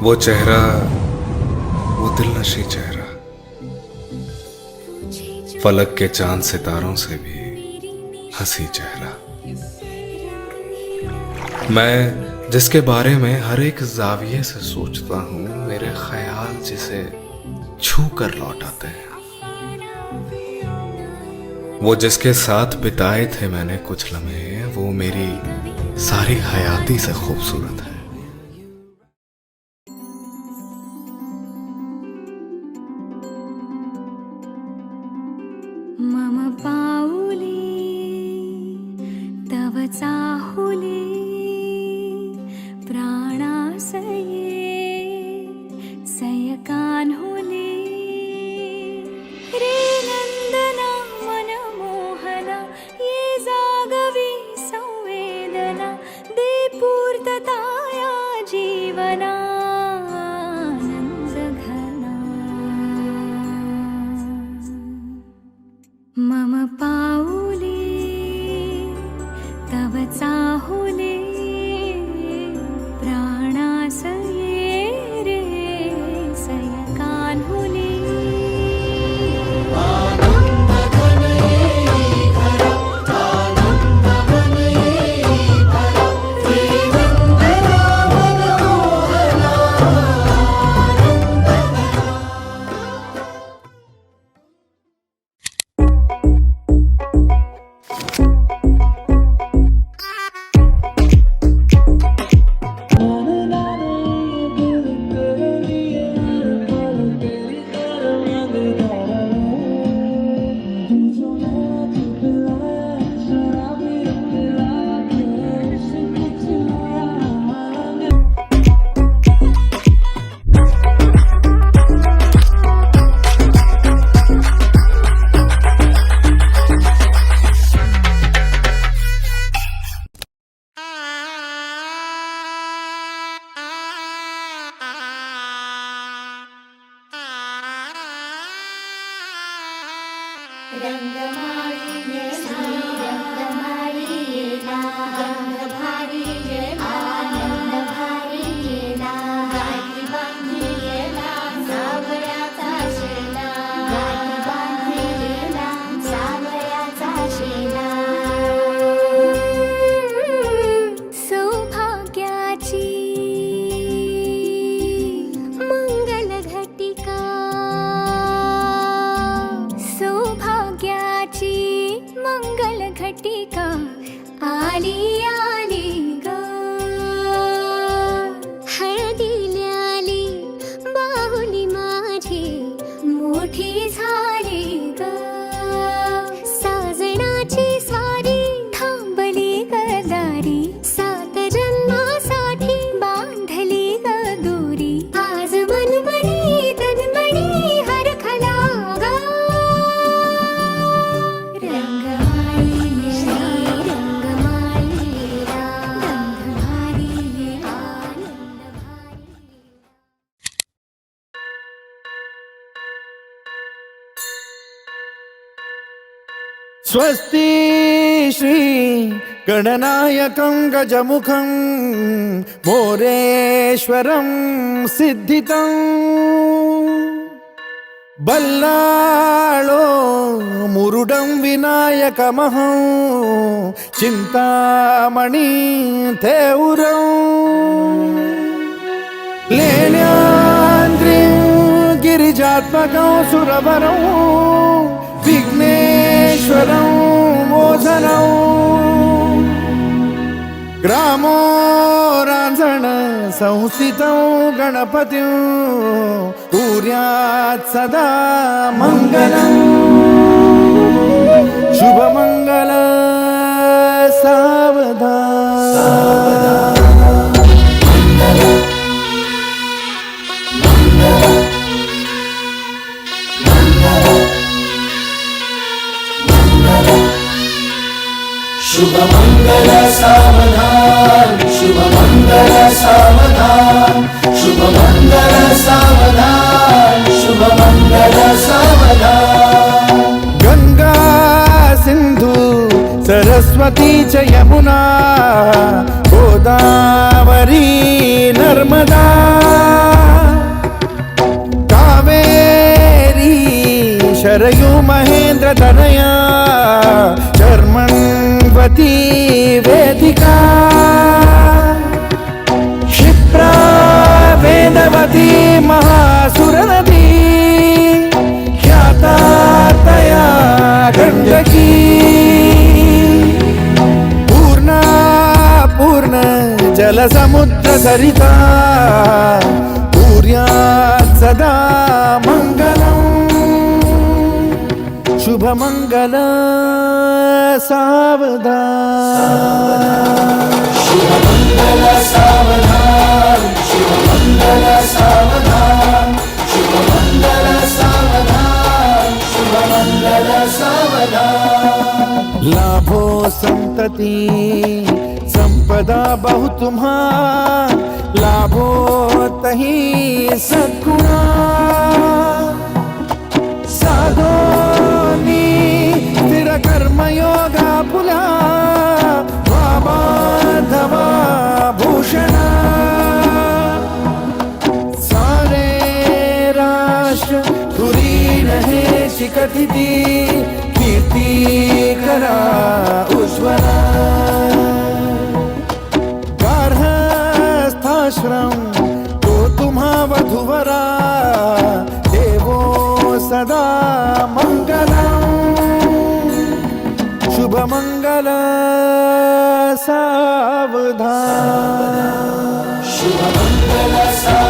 वो चेहरा, वो दिलनशी चेहरा, फलक के चांद सितारों से भी हंसी चेहरा। मैं जिसके बारे में हर एक जाविये से सोचता हूँ, मेरे ख्याल जिसे छू कर लौट आते हैं। वो जिसके साथ बिताए थे मैंने कुछ लम्हे, वो मेरी सारी हयाती से खूबसूरत है। मम पाऊले तव चाहुले प्राणासये सयकान्हुले रे नंदना मनमोहना ये जागवी संवेदना दे पूर्तताया जीवना मम पाऊले तव चाहुले प्राणासये रे सयकान्हुले घटिका आली आली ग हळदीला आली बाहुली माझी मोठी झाली ग साजणाची सारी थांबली ग दारी सात जन्मासाठी बांधली ग दोरी आज मनमणी तन्मणी हरखला ग स्वस्ति श्री गणनायकं गजमुखं मोरेश्वरं सिद्धितं बल्लाळो मुरुडं विनायकमहं चिन्तामणि थेउरं लेण्याद्रिं गिरिजात्मकं सुरवरं विघ्नेश्वरं मोचनं ग्रामो रांझण संस्थितं गणपतिं कुर्यात् सदा मङ्गलं शुभमङ्गल सावधान शुभमंगल सावधान शुभमंगल सावधान शुभमंगल सावधान शुभमंगल सावधान गंगा सिंधु सरस्वती च यमुना गोदावरी नर्मदा शरयू महेंद्र तनया शर्मन्वती वेदिका क्षिप्रा वेदवती महासुरनदी ख्याता तया गण्डकी पूर्णा पूर्ण जलसमुद्र सरिता पूर्यात् सदा मङ्गलम् शुभमङ्गल सावधान शुभमङ्गल सावधान शुभमङ्गल सावधान शुभमङ्गल सावधान शुभमङ्गल सावधान लाभो संतति संपदा बहु तुम्हार लाभो तही सद्गुणा साधोनी स्थिर कर्मयोगा पुला वामाधवा भूषणा सारे राष्ट्र तुरी रहे शिकथिती कीर्ती करा उज्ज्वला गार्हस्थाश्रम तो तुम्हा वधुवरा देवो सदा मङ्गलम् शुभमङ्गल सावधान शुभमङ्गल सावधान